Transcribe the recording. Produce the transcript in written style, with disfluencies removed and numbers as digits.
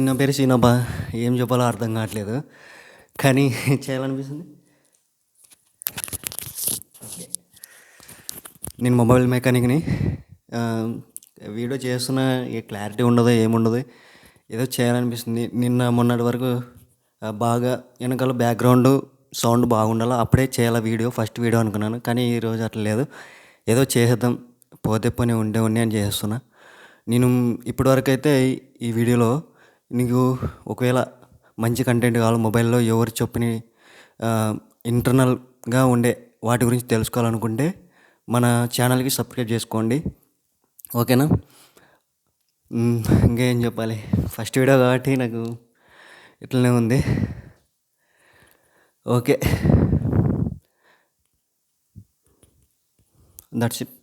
నా పేరు సీనబ్బా. ఏం చెప్పాలో అర్థం కావట్లేదు, కానీ చేయాలనిపిస్తుంది. నేను మొబైల్ మెకానిక్ని. వీడియో చేస్తున్న ఏ క్లారిటీ ఉండదు, ఏముండదు. ఏదో చేయాలనిపిస్తుంది. నిన్న మొన్నటి వరకు బాగా వెనకాల బ్యాక్గ్రౌండ్ సౌండ్ బాగుండాలి, అప్పుడే చేయాలి వీడియో, ఫస్ట్ వీడియో అనుకున్నాను. కానీ ఈరోజు అట్లా లేదు. ఏదో చేసేద్దాం, పోతే పోనీ ఉండే ఉండి అని చేస్తున్నా. నేను ఇప్పటివరకు అయితే ఈ వీడియోలో నీకు ఒకవేళ మంచి కంటెంట్ కావాలి, మొబైల్లో ఎవరు చెప్పిన ఇంటర్నల్గా ఉండే వాటి గురించి తెలుసుకోవాలనుకుంటే మన ఛానల్కి సబ్స్క్రైబ్ చేసుకోండి, ఓకేనా? ఇంకేం చెప్పాలి, ఫస్ట్ వీడియో కాబట్టి నాకు ఇట్లనే ఉంది. Okay, that's it.